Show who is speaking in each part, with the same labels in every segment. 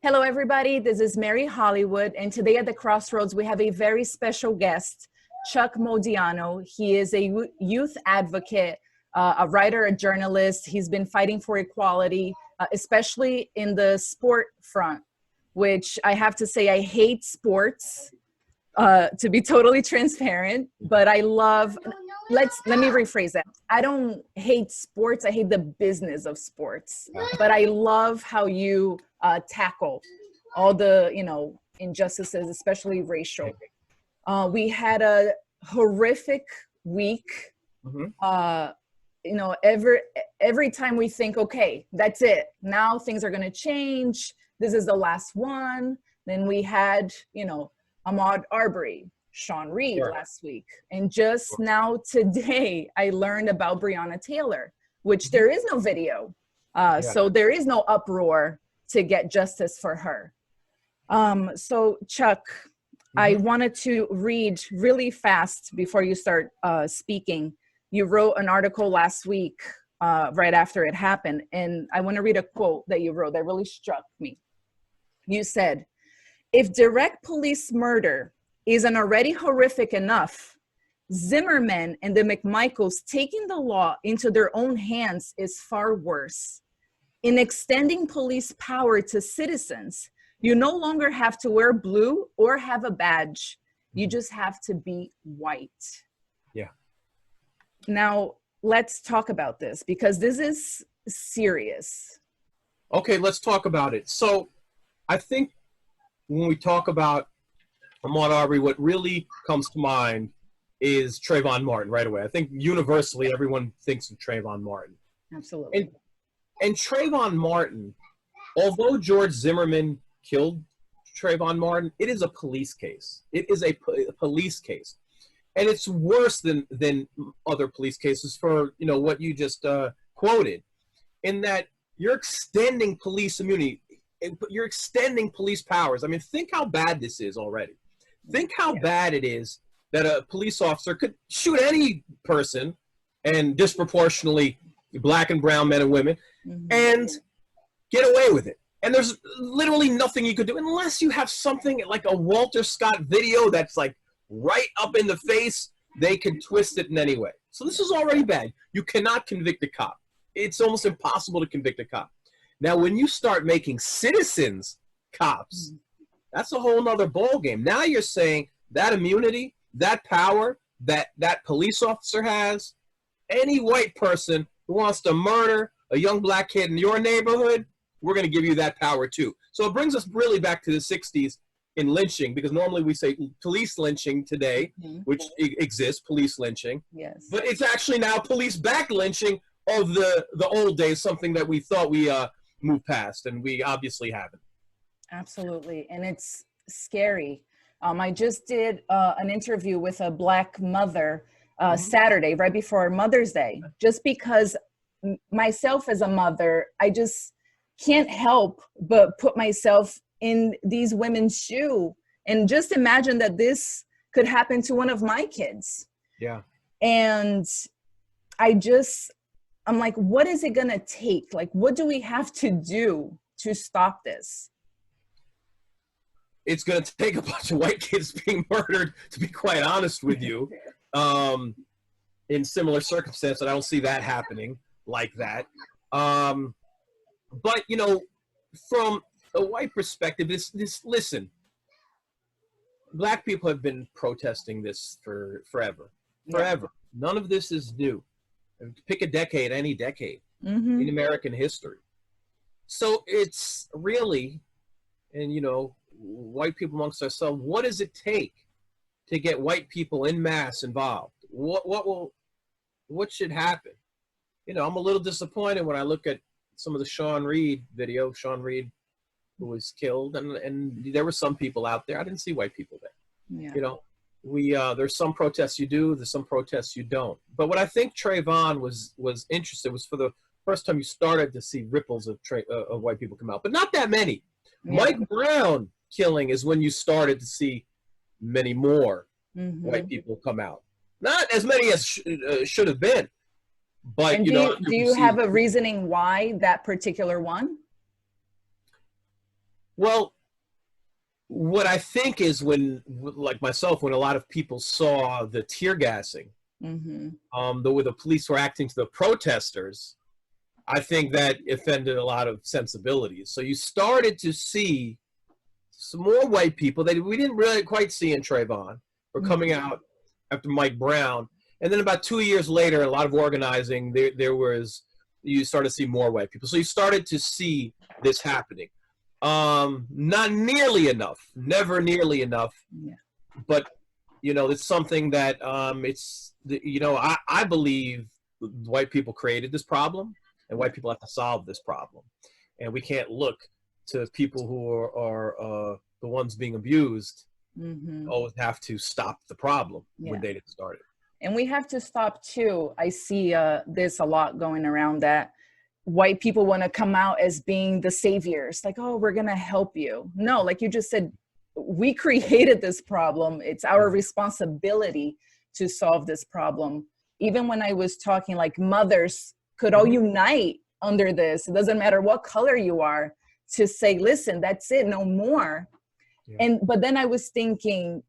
Speaker 1: Hello, everybody. This is Mary Hollywood, and today at The Crossroads, we have a very special guest, Chuck Modiano. He is a youth advocate, a writer, a journalist. He's been fighting for equality, especially in the sport front, which I have to say I hate sports, to be totally transparent, but I love, let me rephrase that. I don't hate sports, I hate the business of sports, but I love how you tackle all the, injustices, especially racial. We had a horrific week. Every time we think, okay, that's it. Now things are going to change. This is the last one. Then we had, Ahmaud Arbery, Sean Reed last week. And just now today, I learned about Breonna Taylor, which there is no video. So there is no uproar to get justice for her. So Chuck, I wanted to read really fast before you start speaking. You wrote an article last week right after it happened. And I want to read a quote that you wrote that really struck me. You said, "If direct police murder isn't already horrific enough, Zimmerman and the McMichaels taking the law into their own hands is far worse. In extending police power to citizens, you no longer have to wear blue or have a badge. You just have to be white."
Speaker 2: Yeah.
Speaker 1: Now, let's talk about this because this is serious.
Speaker 2: Okay, let's talk about it. So I think when we talk about Ahmaud Arbery, what really comes to mind is Trayvon Martin right away. I think universally everyone thinks of Trayvon Martin.
Speaker 1: Absolutely.
Speaker 2: And Trayvon Martin, although George Zimmerman killed Trayvon Martin, it is a police case. It is a police case. And it's worse than other police cases for, what you just quoted, in that you're extending police immunity. You're extending police powers. I mean, think how bad this is already. Think how bad it is that a police officer could shoot any person, and disproportionately black and brown men and women, and get away with it. And there's literally nothing you could do unless you have something like a Walter Scott video that's like right up in the face. They can twist it in any way. So this is already bad. You cannot convict a cop. It's almost impossible to convict a cop. Now, when you start making citizens cops, that's a whole nother ballgame. Now you're saying that immunity, that power that police officer has, any white person who wants to murder a young black kid in your neighborhood, we're going to give you that power too. So it brings us really back to the 60s in lynching, because normally we say police lynching today, which exists, police lynching.
Speaker 1: Yes.
Speaker 2: But it's actually now police-backed lynching of the old days, something that we thought we moved past, and we obviously haven't.
Speaker 1: Absolutely. And it's scary. I just did an interview with a black mother Saturday, right before Mother's Day, just because myself as a mother, I just can't help but put myself in these women's shoe and just imagine that this could happen to one of my kids.
Speaker 2: Yeah.
Speaker 1: And I'm like, what is it gonna take? Like, what do we have to do to stop this?
Speaker 2: It's going to take a bunch of white kids being murdered, to be quite honest with you, in similar circumstances. I don't see that happening like that. But, from a white perspective, listen, black people have been protesting this for forever. None of this is new. Pick a decade, any decade in American history. So it's really, and white people amongst ourselves, what does it take to get white people en masse involved? What should happen? I'm a little disappointed when I look at some of the Sean Reed video. Sean Reed, who was killed, and there were some people out there. I didn't see white people there. Yeah. There's some protests you do, there's some protests you don't. But what I think Trayvon was interested was for the first time you started to see ripples of white people come out, but not that many. Yeah. Mike Brown killing is when you started to see many more white people come out. Not as many as should have been, but
Speaker 1: and do you have a reasoning why that particular one?
Speaker 2: Well, what I think is when, like myself, when a lot of people saw the tear gassing, the way the police were acting to the protesters, I think that offended a lot of sensibilities. So you started to see some more white people that we didn't really quite see in Trayvon were coming out after Mike Brown. And then about 2 years later, a lot of organizing, you started to see more white people. So you started to see this happening. Not nearly enough, never nearly enough, but it's something that I believe white people created this problem, and white people have to solve this problem, and we can't look to people who are the ones being abused. Always have to stop the problem when they didn't start it.
Speaker 1: And we have to stop too. I see this a lot going around, that white people want to come out as being the saviors, like, oh, we're going to help you. No, like you just said, we created this problem. It's our responsibility to solve this problem. Even when I was talking, like, mothers could all unite under this. It doesn't matter what color you are, to say, listen, that's it, no more. But then I was thinking,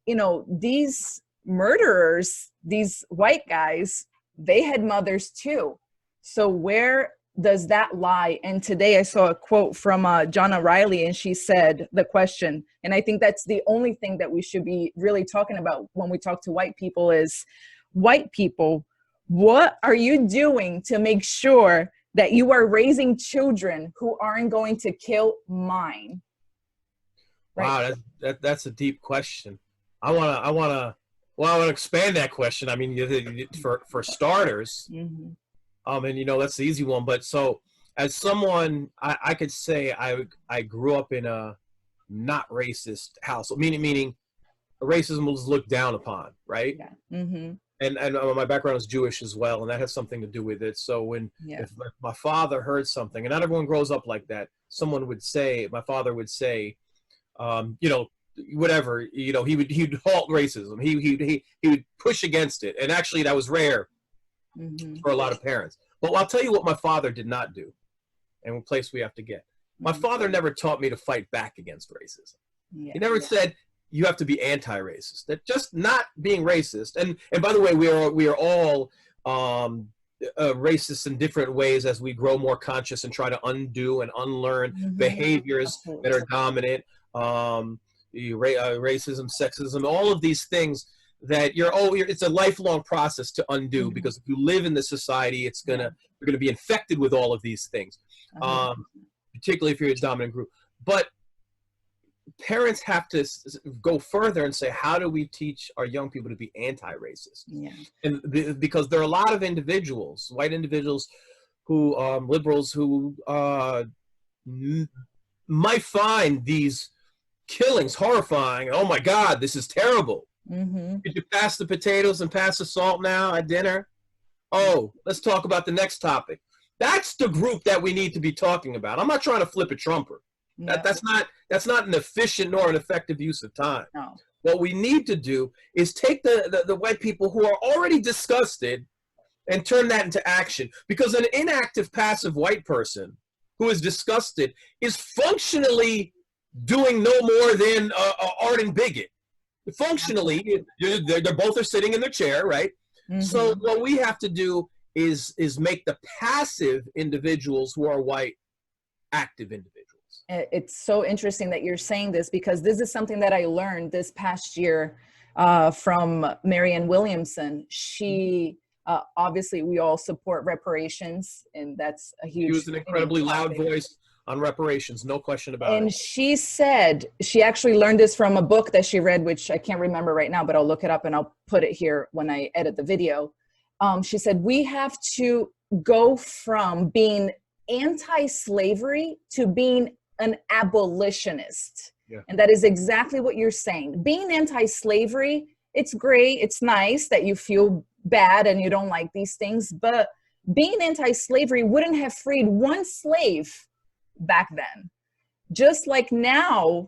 Speaker 1: these murderers, these white guys, they had mothers too. So where does that lie? And today I saw a quote from John O'Reilly, and she said the question, and I think that's the only thing that we should be really talking about when we talk to white people is, white people, what are you doing to make sure that you are raising children who aren't going to kill mine?
Speaker 2: Right? Wow, that's a deep question. I want to expand that question. I mean, for starters, and that's the easy one. But so, as someone, I could say I grew up in a not racist household, meaning racism was looked down upon, right? And my background is Jewish as well, and that has something to do with it. So if my father heard something, and not everyone grows up like that, my father would say, whatever, he'd halt racism. He would push against it, and actually that was rare for a lot of parents. But I'll tell you what my father did not do, and a place we have to get. My father never taught me to fight back against racism. He never said you have to be anti-racist. That just not being racist. And by the way, we are all racist in different ways as we grow more conscious and try to undo and unlearn behaviors that are dominant. Racism, sexism, all of these things that it's a lifelong process to undo, because if you live in the society, you're gonna be infected with all of these things, particularly if you're a dominant group. But parents have to go further and say, how do we teach our young people to be anti-racist? And because there are a lot of individuals, white individuals, who liberals, who might find these killings horrifying. Oh my God, this is terrible. Did you pass the potatoes and pass the salt now at dinner? Oh, let's talk about the next topic. That's the group that we need to be talking about. I'm not trying to flip a trumper. That's not an efficient nor an effective use of time.
Speaker 1: No.
Speaker 2: What we need to do is take the white people who are already disgusted and turn that into action. Because an inactive, passive white person who is disgusted is functionally doing no more than an ardent bigot. Functionally, they both are sitting in their chair, right? So what we have to do is make the passive individuals who are white active individuals.
Speaker 1: It's so interesting that you're saying this, because this is something that I learned this past year from Marianne Williamson. She obviously, we all support reparations, and that's a huge.
Speaker 2: She was an incredibly loud voice on reparations, no question about it.
Speaker 1: And she said, she actually learned this from a book that she read, which I can't remember right now, but I'll look it up and I'll put it here when I edit the video. She said, we have to go from being anti-slavery to being an abolitionist. And that is exactly what you're saying. Being anti-slavery, it's great, it's nice that you feel bad and you don't like these things, but being anti-slavery wouldn't have freed one slave back then. Just like now,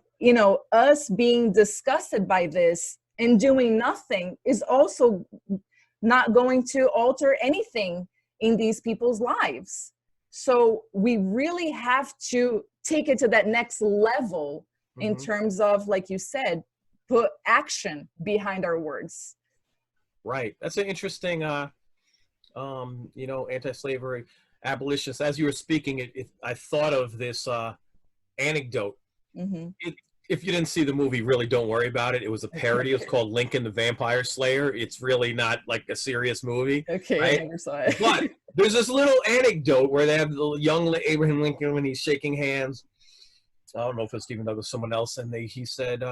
Speaker 1: us being disgusted by this and doing nothing is also not going to alter anything in these people's lives. So we really have to take it to that next level in terms of, like you said, put action behind our words.
Speaker 2: Right. That's an interesting, you know, anti-slavery abolitionist. As you were speaking, I thought of this anecdote. If you didn't see the movie, really don't worry about it. It was a parody. It's called Lincoln the Vampire Slayer. It's really not like a serious movie.
Speaker 1: Okay,
Speaker 2: right?
Speaker 1: I never saw it.
Speaker 2: But there's this little anecdote where they have the young Abraham Lincoln when he's shaking hands. I don't know if it's Stephen Douglas, someone else, and he said,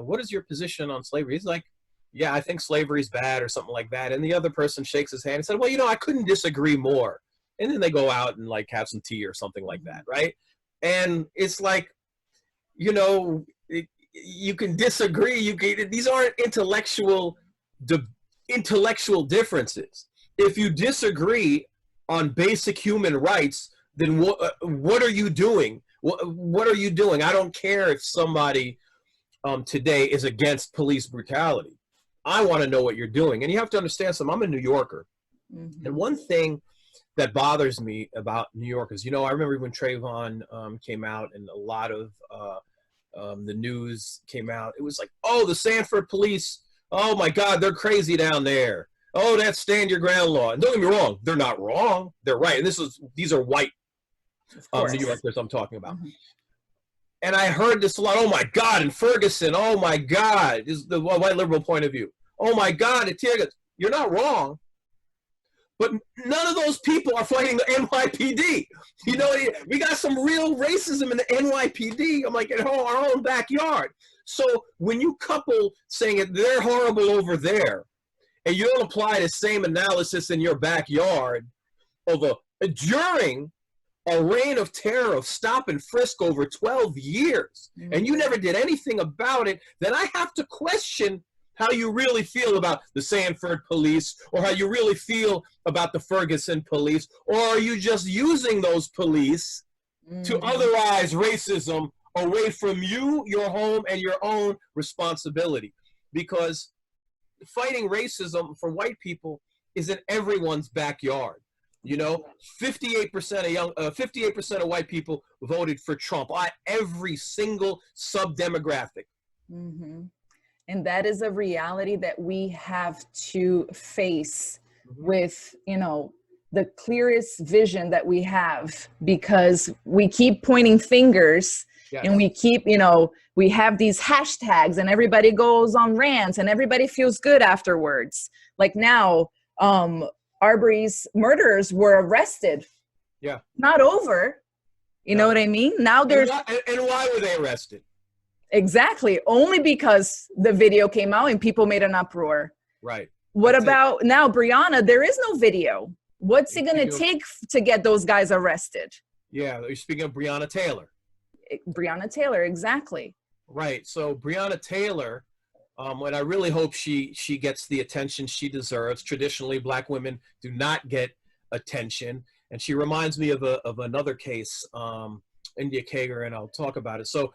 Speaker 2: "What is your position on slavery?" He's like, "Yeah, I think slavery's bad," or something like that. And the other person shakes his hand and said, "Well, you know, I couldn't disagree more." And then they go out and like have some tea or something like that, right? And it's like, you know, you can disagree. These aren't intellectual differences. If you disagree on basic human rights, then what are you doing? What are you doing? I don't care if somebody today is against police brutality. I want to know what you're doing. And you have to understand something. I'm a New Yorker. And one thing that bothers me about New York is, you know, I remember when Trayvon came out and a lot of the news came out. It was like, oh, the Sanford police, oh my God, they're crazy down there. Oh, that's stand your ground law. And don't get me wrong, they're not wrong. They're right. And these are white New Yorkers I'm talking about. And I heard this a lot. Oh my God, in Ferguson, oh my God, is the white liberal point of view. Oh my God, you're not wrong. But none of those people are fighting the NYPD. You know, we got some real racism in the NYPD. I'm like, in our own backyard. So when you couple saying they're horrible over there, and you don't apply the same analysis in your backyard during a reign of terror of stop and frisk over 12 years, and you never did anything about it, then I have to question how you really feel about the Sanford police, or how you really feel about the Ferguson police, or are you just using those police to otherize racism away from you, your home, and your own responsibility? Because fighting racism for white people is in everyone's backyard. You know, 58% of white people voted for Trump. Every single sub-demographic.
Speaker 1: And that is a reality that we have to face with, you know, the clearest vision that we have, because we keep pointing fingers and we keep, you know, we have these hashtags and everybody goes on rants and everybody feels good afterwards. Like now, Arbery's murderers were arrested.
Speaker 2: Yeah.
Speaker 1: Not over. You know what I mean? Now there's...
Speaker 2: And why were they arrested?
Speaker 1: Exactly. Only because the video came out and people made an uproar.
Speaker 2: Right.
Speaker 1: What about now, Breonna? There is no video. What's it going to take to get those guys arrested?
Speaker 2: Yeah. You're speaking of Breonna Taylor.
Speaker 1: Breonna Taylor. Exactly.
Speaker 2: Right. So Breonna Taylor, and I really hope she gets the attention she deserves. Traditionally, Black women do not get attention. And she reminds me of another case, India Kager, and I'll talk about it. So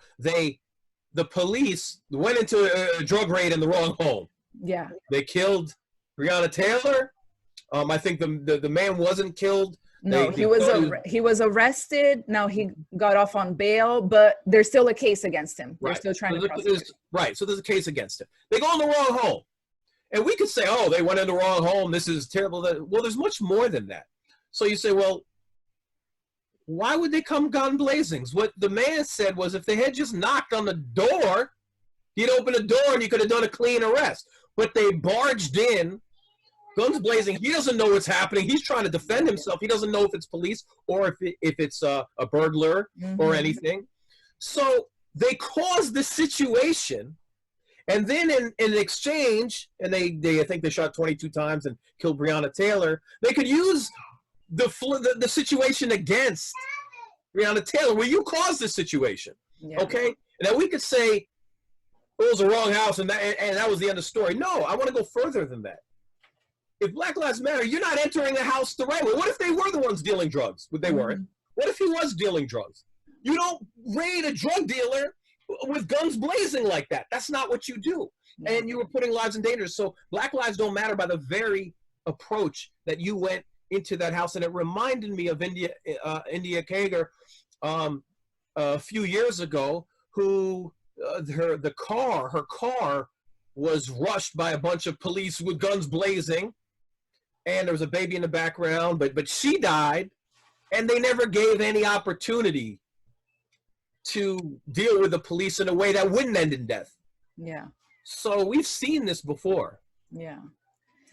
Speaker 2: the police went into a drug raid in the wrong home.
Speaker 1: Yeah.
Speaker 2: They killed Breonna Taylor. I think the man wasn't killed.
Speaker 1: No, he was arrested. Now he got off on bail, but there's still a case against him. They're still trying to prosecute.
Speaker 2: Right. So there's a case against him. They go in the wrong home. And we could say, oh, they went in the wrong home. This is terrible. Well, there's much more than that. So you say, well, why would they come gun blazing? What the man said was, if they had just knocked on the door, he'd open the door and he could have done a clean arrest. But they barged in, guns blazing. He doesn't know what's happening. He's trying to defend himself. He doesn't know if it's police or if it's a burglar or anything. So they caused this situation, and then in exchange, and I think they shot 22 times and killed Breonna Taylor. They could use the situation against Breonna Taylor, where you caused this situation. Okay, now we could say it was the wrong house and that was the end of the story. No, I want to go further than that. If Black Lives Matter, you're not entering the house the right way. What if they were the ones dealing drugs? They weren't. What if he was dealing drugs? You don't raid a drug dealer with guns blazing like that. That's not what you do. And you were putting lives in danger. So Black lives don't matter by the very approach that you went into that house. And it reminded me of India Kager a few years ago, who her car was rushed by a bunch of police with guns blazing, and there was a baby in the background, but she died, and they never gave any opportunity to deal with the police in a way that wouldn't end in death.
Speaker 1: Yeah.
Speaker 2: So we've seen this before.
Speaker 1: Yeah.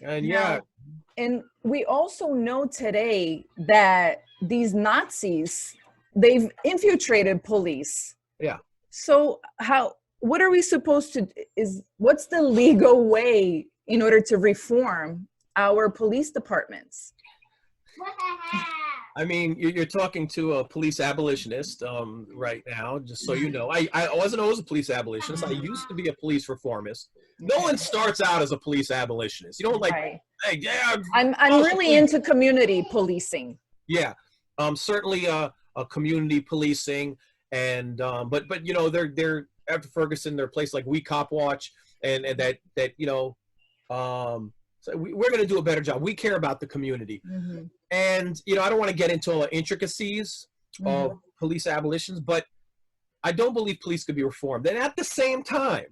Speaker 2: And
Speaker 1: now, and we also know today that these Nazis, they've infiltrated police.
Speaker 2: Yeah.
Speaker 1: So what are we supposed to, what's the legal way in order to reform our police departments?
Speaker 2: I mean, you're talking to a police abolitionist right now, just so you know. I wasn't always a police abolitionist. I used to be a police reformist. No one starts out as a police abolitionist. You don't like,
Speaker 1: right.
Speaker 2: Hey, yeah.
Speaker 1: I'm really into community policing.
Speaker 2: Yeah, certainly a community policing, and but you know, they're after Ferguson, they're a place like We Cop Watch, and that you know, so we're going to do a better job. We care about the community.
Speaker 1: Mm-hmm.
Speaker 2: And, you know, I don't want to get into all the intricacies of police abolitions, but I don't believe police could be reformed. And at the same time,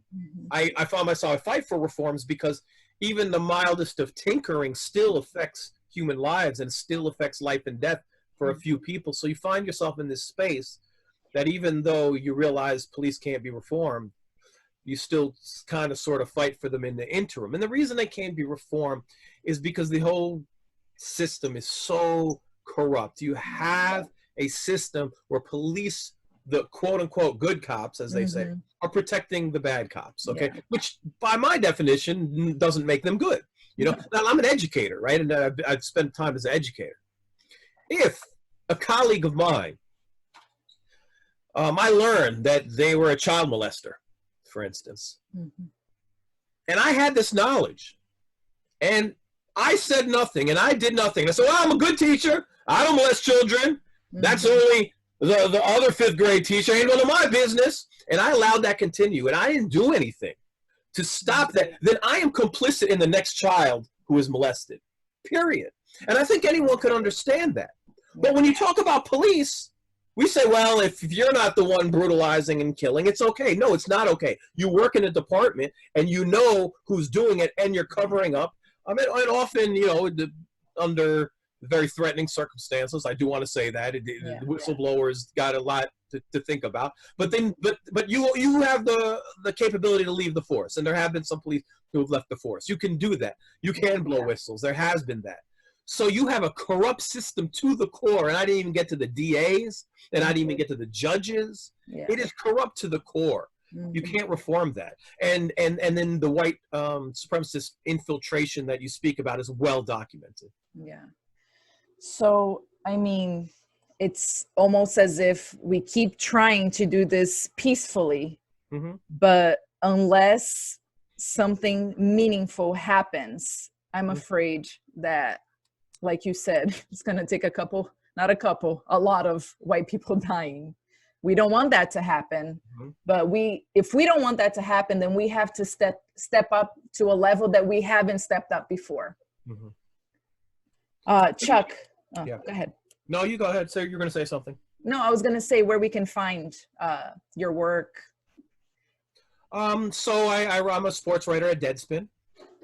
Speaker 2: I found myself, I fight for reforms because even the mildest of tinkering still affects human lives and still affects life and death for a few people. So you find yourself in this space that even though you realize police can't be reformed, you still kind of sort of fight for them in the interim. And the reason they can't be reformed is because the whole system is so corrupt. You have a system where police, the quote unquote good cops, as they say, are protecting the bad cops, okay? Yeah. Which by my definition doesn't make them good. You know, now, I'm an educator, right? And I've spent time as an educator. If a colleague of mine, I learned that they were a child molester, for instance. And I had this knowledge, and I said nothing, and I did nothing. I said, well, I'm a good teacher. I don't molest children. That's only the other fifth grade teacher. Ain't none of my business. And I allowed that continue, and I didn't do anything to stop that. Then I am complicit in the next child who is molested, period. And I think anyone could understand that. But when you talk about police, we say, well, if you're not the one brutalizing and killing, it's okay. No, it's not okay. You work in a department, and you know who's doing it, and you're covering up. I mean, and often, you know, under very threatening circumstances, I do want to say that the whistleblowers got a lot to think about. But then, but you have the capability to leave the force, and there have been some police who have left the force. You can do that. You can blow whistles. There has been that. So you have a corrupt system to the core, and I didn't even get to the DAs, and I didn't even get to the judges. It is corrupt to the core. You can't reform that. And then the white supremacist infiltration that you speak about is well documented.
Speaker 1: Yeah. So, I mean, it's almost as if we keep trying to do this peacefully, but unless something meaningful happens, I'm afraid that, like you said, it's going to take a lot of white people dying. We don't want that to happen, but if we don't want that to happen, then we have to step up to a level that we haven't stepped up before. Chuck, go ahead.
Speaker 2: No, you go ahead. So you're going to say something.
Speaker 1: No, I was going to say where we can find your work.
Speaker 2: So I'm a sports writer at Deadspin.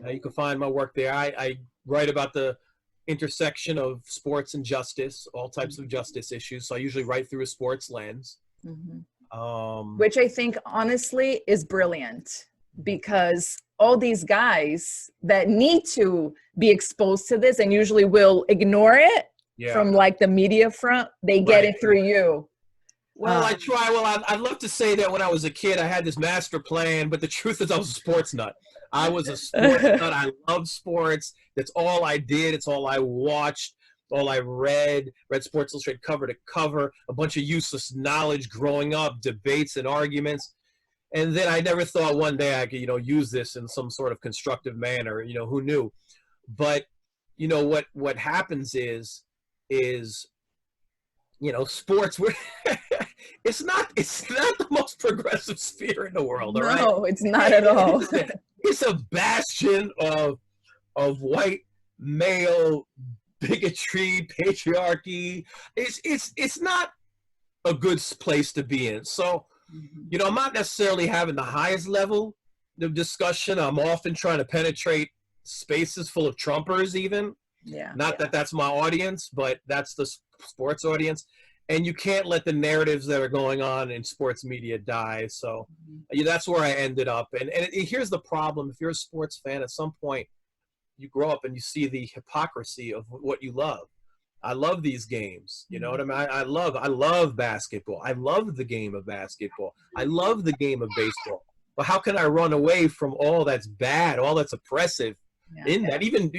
Speaker 2: You can find my work there. I write about the intersection of sports and justice, all types of justice issues. So I usually write through a sports lens.
Speaker 1: Which I think honestly is brilliant, because all these guys that need to be exposed to this and usually will ignore it from like the media front, they get it through you.
Speaker 2: Well, I try. Well, I'd love to say that when I was a kid, I had this master plan, but the truth is I was a sports nut. I was a sports nut. I loved sports. That's all I did. It's all I watched. All I read Sports Illustrated cover to cover, a bunch of useless knowledge growing up, debates and arguments. And then I never thought one day I could, you know, use this in some sort of constructive manner, you know, who knew? But, you know, what happens is, you know, sports, it's not the most progressive sphere in the world, all right?
Speaker 1: No, it's not at all.
Speaker 2: It's a bastion of white male bigotry, patriarchy. It's not a good place to be in. So you know, I'm not necessarily having the highest level of discussion. I'm often trying to penetrate spaces full of Trumpers even. Not that that's my audience, but that's the sports audience. And you can't let the narratives that are going on in sports media die. So that's where I ended up. And here's the problem. If you're a sports fan, at some point you grow up and you see the hypocrisy of what you love. I love these games. You know what I mean? I love basketball. I love the game of basketball. I love the game of baseball. But how can I run away from all that's bad, all that's oppressive in that, even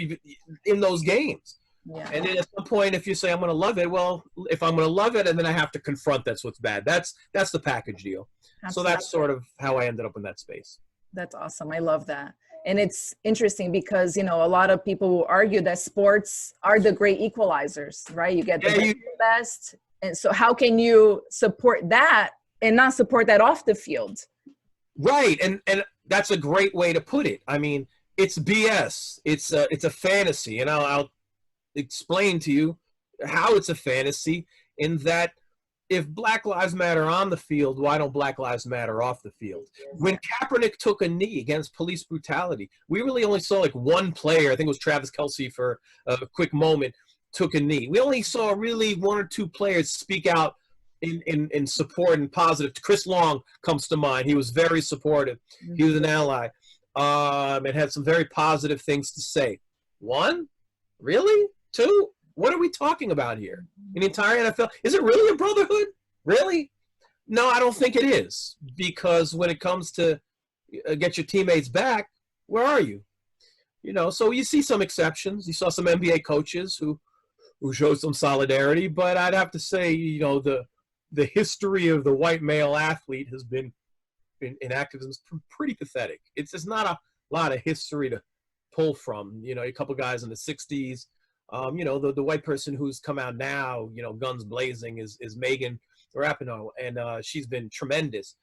Speaker 2: in those games? And then at some point, if you say I'm going to love it, well, if I'm going to love it, and then I have to confront that's what's bad. That's the package deal. Absolutely. So that's sort of how I ended up in that space. That's
Speaker 1: awesome. I love that. And it's interesting because, you know, a lot of people will argue that sports are the great equalizers, right? You get the best. And so how can you support that and not support that off the field?
Speaker 2: Right. And that's a great way to put it. I mean, it's BS. It's a fantasy. And I'll explain to you how it's a fantasy, in that if Black Lives Matter on the field, why don't Black Lives Matter off the field? When Kaepernick took a knee against police brutality, we really only saw like one player, I think it was Travis Kelce for a quick moment, took a knee. We only saw really one or two players speak out in support and positive. Chris Long comes to mind. He was very supportive. He was an ally and had some very positive things to say. One? Really? Two? What are we talking about here? In the entire NFL? Is it really a brotherhood? Really? No, I don't think it is. Because when it comes to get your teammates back, where are you? You know, so you see some exceptions. You saw some NBA coaches who showed some solidarity. But I'd have to say, you know, the history of the white male athlete has been in activism is pretty pathetic. It's just not a lot of history to pull from. You know, a couple guys in the 60s. You know, the white person who's come out now, you know, guns blazing, is Megan Rapinoe, and she's been tremendous.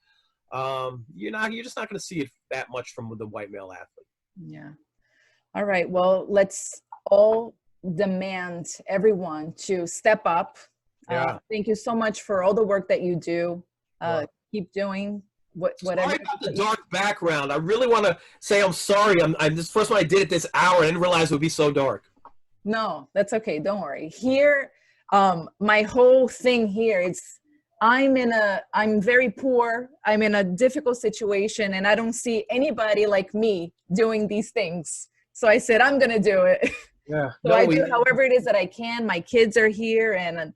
Speaker 2: You're just not going to see it that much from the white male athlete.
Speaker 1: Yeah. All right. Well, let's all demand everyone to step up. Thank you so much for all the work that you do. Keep doing whatever.
Speaker 2: Sorry about the dark background. I really want to say I'm sorry. I'm this first one I did it this hour. I didn't realize it would be so dark.
Speaker 1: No, that's okay. Don't worry. Here, my whole thing here is I'm very poor. I'm in a difficult situation, and I don't see anybody like me doing these things. So I said, I'm going to do it.
Speaker 2: Yeah.
Speaker 1: So I do however it is that I can. My kids are here, and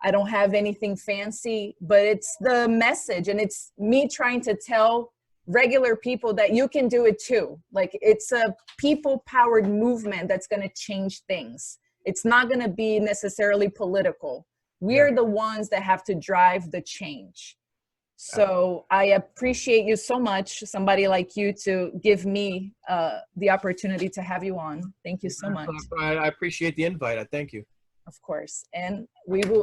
Speaker 1: I don't have anything fancy, but it's the message, and it's me trying to tell regular people that you can do it too. Like, it's a people-powered movement that's going to change things. It's not going to be necessarily political. We're the ones that have to drive the change. So I appreciate you so much, somebody like you, to give me the opportunity to have you on. Thank you so much.
Speaker 2: I appreciate the invite. I thank you.
Speaker 1: Of course. And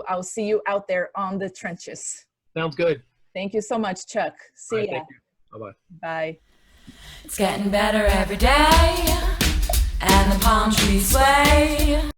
Speaker 1: I'll see you out there on the trenches.
Speaker 2: Sounds good.
Speaker 1: Thank you so much, Chuck. See ya.
Speaker 2: Thank you. Bye-bye.
Speaker 1: Bye.
Speaker 3: It's getting better every day, and the palm trees sway.